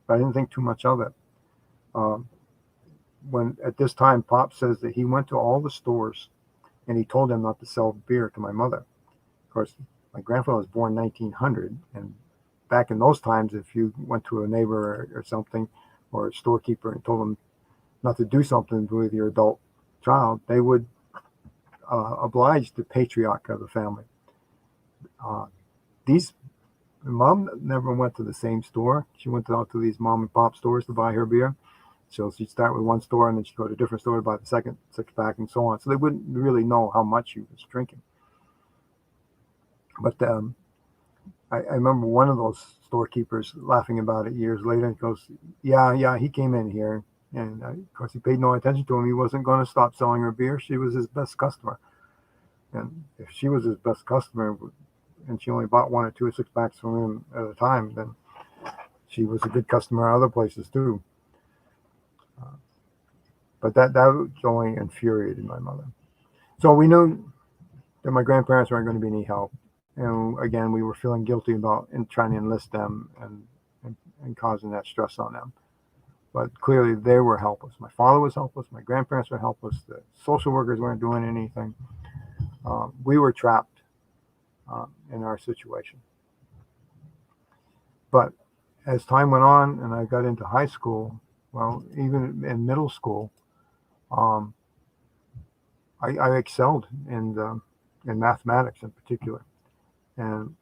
But I didn't think too much of it. When at this time, Pop says that he went to all the stores and he told them not to sell beer to my mother. Of course, my grandfather was born 1900, and back in those times, if you went to a neighbor or something, or a storekeeper, and told them not to do something with your adult child, they would oblige the patriarch of the family. Mom never went to the same store. She went out to these mom and pop stores to buy her beer. So she'd start with one store, and then she'd go to a different store to buy the second six-pack, and so on. So they wouldn't really know how much she was drinking. But I remember one of those storekeepers laughing about it years later. He goes, yeah, he came in here. And of course, he paid no attention to him. He wasn't going to stop selling her beer. She was his best customer. And if she was his best customer, and she only bought one or two six-packs from him at a time, then she was a good customer at other places too. But that only infuriated my mother. So we knew that my grandparents weren't going to be any help. And again, we were feeling guilty about trying to enlist them and causing that stress on them. But clearly they were helpless. My father was helpless. My grandparents were helpless. The social workers weren't doing anything. We were trapped in our situation. But as time went on and I got into high school, well, even in middle school, I excelled in mathematics in particular. And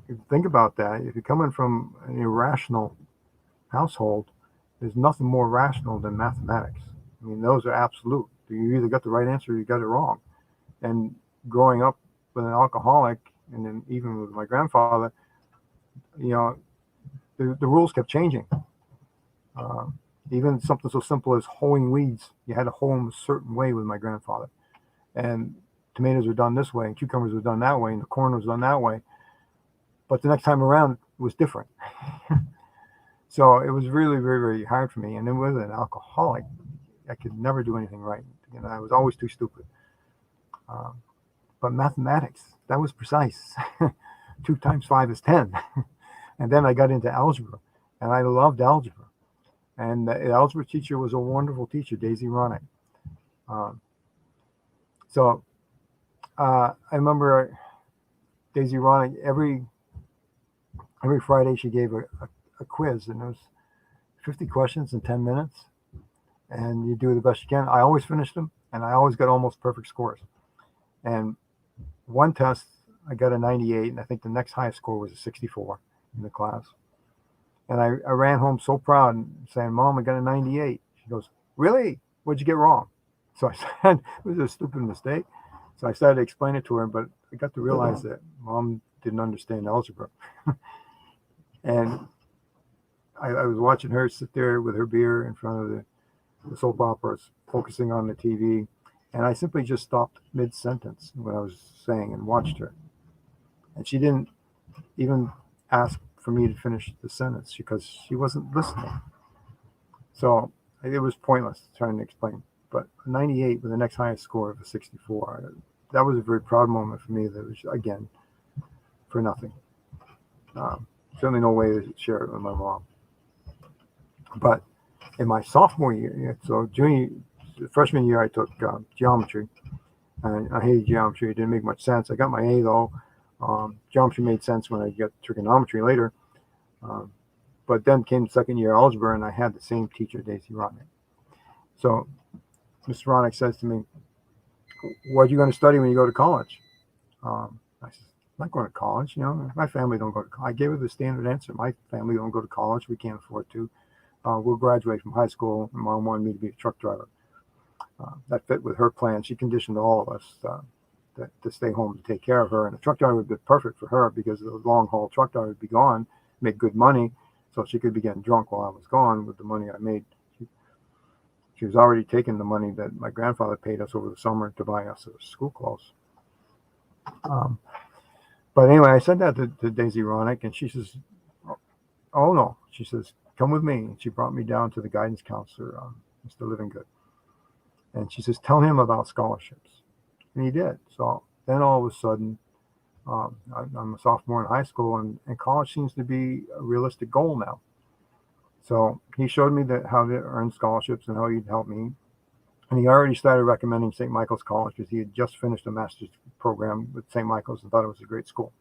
if you think about that, if you're coming from an irrational household, there's nothing more rational than mathematics. I mean, those are absolute. You either got the right answer or you got it wrong. And growing up with an alcoholic, and then even with my grandfather, the rules kept changing. Even something so simple as hoeing weeds, you had to hoe them a certain way with my grandfather. And tomatoes were done this way, and cucumbers were done that way, and the corn was done that way. But the next time around, it was different. So it was really very, very hard for me. And then with an alcoholic, I could never do anything right. I was always too stupid. But mathematics, that was precise. 2 times 5 is 10. And then I got into algebra, and I loved algebra. And the algebra teacher was a wonderful teacher, Daisy Ronick. So I remember Daisy Ronick, every Friday she gave a quiz, and it was 50 questions in 10 minutes. And you do the best you can. I always finished them, and I always got almost perfect scores. And one test, I got a 98, and I think the next highest score was a 64 in the class. And I ran home so proud and saying, Mom, I got a 98. She goes, really? What'd you get wrong? So I said, it was a stupid mistake. So I started to explain it to her, but I got to realize that Mom didn't understand algebra. And I was watching her sit there with her beer in front of the soap operas, focusing on the TV, and I simply just stopped mid-sentence what I was saying and watched her. And she didn't even ask for me to finish the sentence because she wasn't listening. So it was pointless trying to explain. But 98 with the next highest score of a 64, that was a very proud moment for me. That was, again, for nothing. Certainly no way to share it with my mom. But in my sophomore year, so freshman year, I took geometry, and I hated geometry. It didn't make much sense. I got my A though. Geometry made sense when I got trigonometry later. But then came second year algebra, and I had the same teacher, Daisy Ronick. So Mr. Ronick says to me, "What are you going to study when you go to college?" I said, "I'm not going to college. You know, my family don't go to college." I gave her the standard answer. My family don't go to college. We can't afford to. We'll graduate from high school. And Mom wanted me to be a truck driver. That fit with her plan. She conditioned all of us to stay home to take care of her. And a truck driver would be perfect for her because the long haul truck driver would be gone, make good money, so she could be getting drunk while I was gone with the money I made. She was already taking the money that my grandfather paid us over the summer to buy us school clothes. But anyway, I said that to Daisy Ronick, and she says, "Oh no," she says, "come with me." And she brought me down to the guidance counselor, Mr. Livingood. And she says, "Tell him about scholarships." And he did. So then all of a sudden, I'm a sophomore in high school, and college seems to be a realistic goal now. So he showed me how to earn scholarships and how he'd help me. And he already started recommending St. Michael's College because he had just finished a master's program with St. Michael's and thought it was a great school.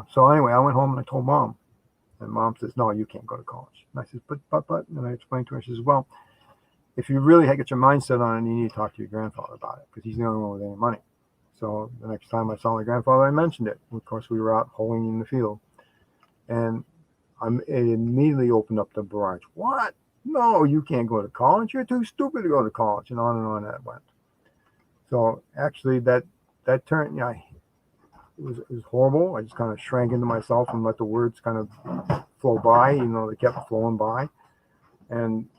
So anyway, I went home and I told Mom. And Mom says, "No, you can't go to college." And I said, but, and I explained to her, she says, "Well, if you really get your mindset on it, you need to talk to your grandfather about it because he's the only one with any money." So the next time I saw my grandfather, I mentioned it. Of course, we were out hoeing in the field. And it immediately opened up the barrage. "What? No, you can't go to college. You're too stupid to go to college." And on that went. So actually that turned, it was horrible. I just kind of shrank into myself and let the words kind of flow by, they kept flowing by. And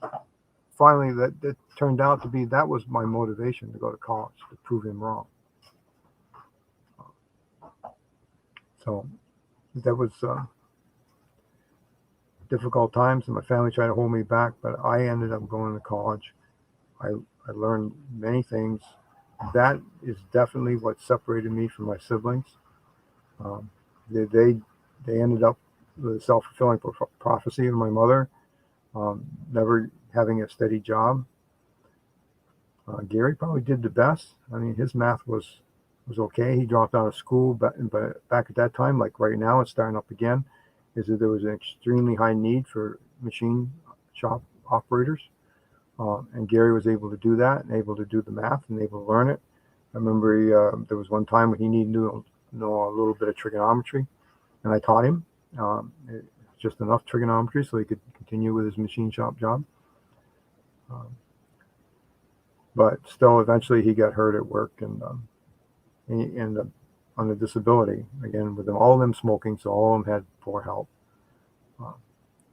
finally that turned out to be, that was my motivation to go to college, to prove him wrong. So that was difficult times, and my family tried to hold me back, but I ended up going to college. I learned many things. That is definitely what separated me from my siblings. They ended up with a self-fulfilling prophecy of my mother, never having a steady job. Gary probably did the best. I mean, his math was okay. He dropped out of school, but back at that time, like right now, it's starting up again, is that there was an extremely high need for machine shop operators. And Gary was able to do that and able to do the math and able to learn it. I remember there was one time when he needed to know a little bit of trigonometry, and I taught him just enough trigonometry so he could continue with his machine shop job. But still, eventually he got hurt at work, and he ended up on a disability again with all of them smoking, so all of them had poor health.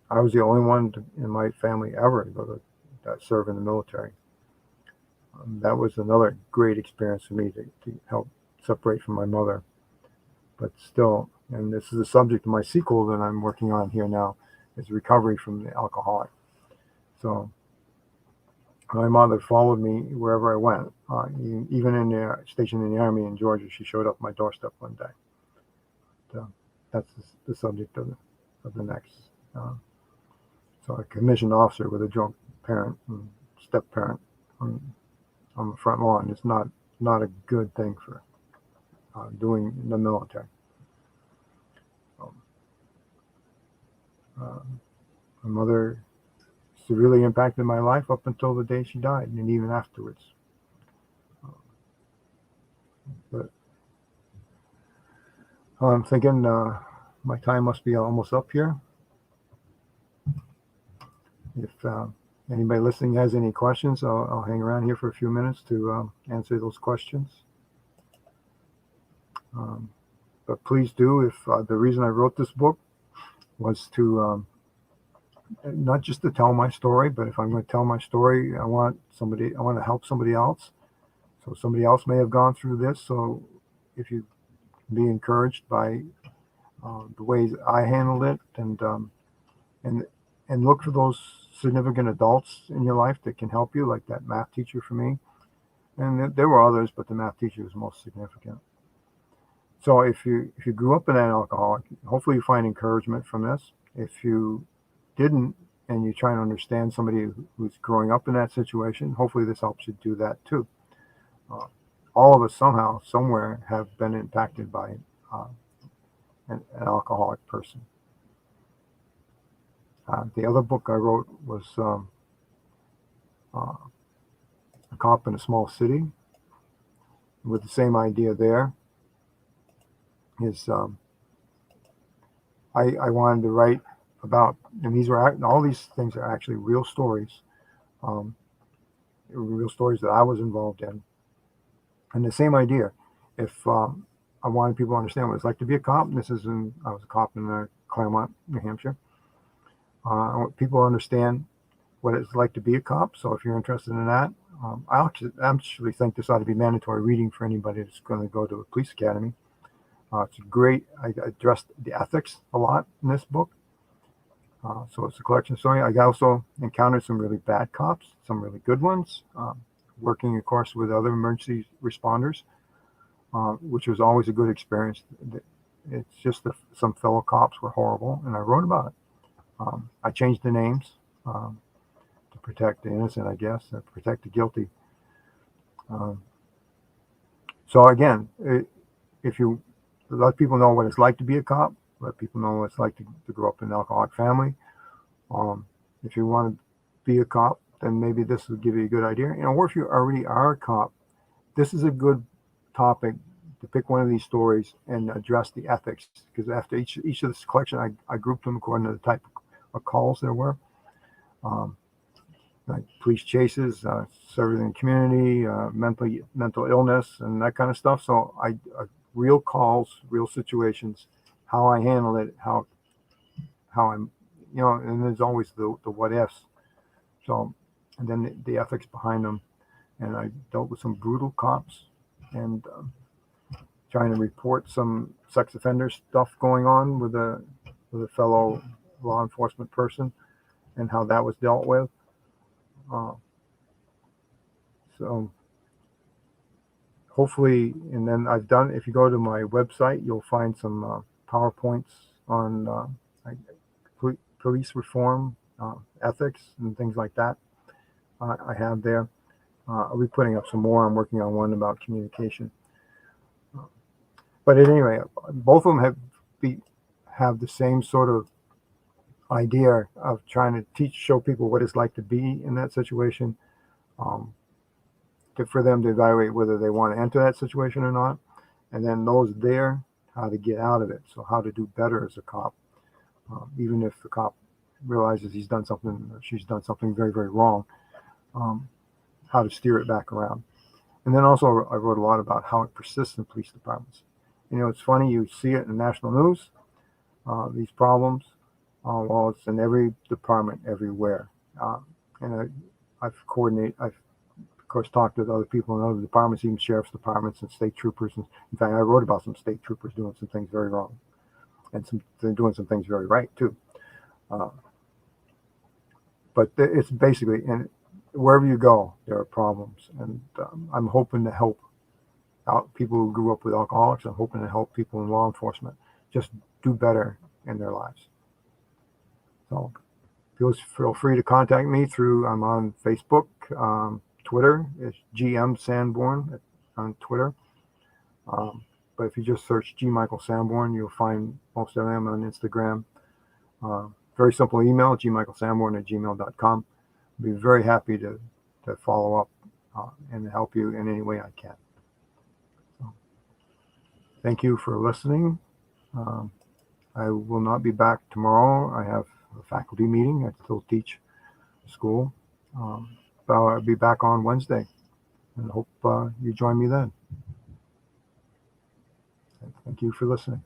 I was the only one in my family ever to go to serve in the military. That was another great experience for me to help separate from my mother. But still, and this is the subject of my sequel that I'm working on here now, is recovery from the alcoholic. So my mother followed me wherever I went, even in the station in the Army in Georgia. She showed up at my doorstep one day. So that's the subject of the next. So a commissioned officer with a drunk parent and step parent on the front lawn is not a good thing for doing in the military. My mother severely impacted my life up until the day she died, and even afterwards. But I'm thinking my time must be almost up here. If anybody listening has any questions, I'll hang around here for a few minutes to answer those questions. But please do, if the reason I wrote this book was to not just to tell my story, but if I'm going to tell my story, I want to help somebody else. So somebody else may have gone through this. So if you be encouraged by the ways I handled it, and look for those significant adults in your life that can help you, like that math teacher for me. And there were others, but the math teacher was most significant. So if you grew up in an alcoholic, hopefully you find encouragement from this. If you didn't, and you're trying to understand somebody who's growing up in that situation, hopefully this helps you do that too. All of us somehow, somewhere, have been impacted by an alcoholic person. The other book I wrote was A Cop in a Small City, with the same idea there. Is I wanted to write about, and all these things are actually real stories that I was involved in, and the same idea. If I wanted people to understand what it's like to be a cop, and I was a cop in Claremont, New Hampshire. I want people to understand what it's like to be a cop. So if you're interested in that, I actually think this ought to be mandatory reading for anybody that's going to go to a police academy. It's great. I addressed the ethics a lot in this book. So it's a collection story. I also encountered some really bad cops, some really good ones, working, of course, with other emergency responders, which was always a good experience. It's just that some fellow cops were horrible, and I wrote about it. I changed the names to protect the innocent, I guess, to protect the guilty. So again, if you let people know what it's like to be a cop, let people know what it's like to grow up in an alcoholic family. If you want to be a cop, then maybe this will give you a good idea. Or if you already are a cop, this is a good topic to pick one of these stories and address the ethics. Because after each of this collection, I grouped them according to the type of calls there were. Like police chases, serving in the community, mental illness, and that kind of stuff. So real calls, real situations, how I handle it, how I'm, and there's always the what ifs. So, and then the ethics behind them. And I dealt with some brutal cops and trying to report some sex offender stuff going on with a fellow law enforcement person and how that was dealt with. So hopefully, and then if you go to my website, you'll find some PowerPoints on police reform, ethics, and things like that. I have there. I'll be putting up some more. I'm working on one about communication. But anyway, both of them have the same sort of idea of trying to show people what it's like to be in that situation, for them to evaluate whether they want to enter that situation or not, and then those there, how to get out of it. So how to do better as a cop, even if the cop realizes he's done something or she's done something very, very wrong, how to steer it back around. And then also I wrote a lot about how it persists in police departments. It's funny, you see it in national news, these problems. Well, it's in every department everywhere. And I've of course talked with other people in other departments, even sheriff's departments and state troopers. And in fact, I wrote about some state troopers doing some things very wrong, and they're doing some things very right too. But it's basically, and wherever you go, there are problems. And I'm hoping to help out people who grew up with alcoholics. I'm hoping to help people in law enforcement just do better in their lives. So feel free to contact me I'm on Facebook, Twitter. It's GM Sanborn on Twitter. But if you just search G. Michael Sanborn, you'll find most of them on Instagram. Very simple email, gmichaelsanborn@gmail.com. I'll be very happy to follow up and help you in any way I can. So, thank you for listening. I will not be back tomorrow. I have a faculty meeting. I still teach school. But I'll be back on Wednesday, and hope you join me then. Thank you for listening.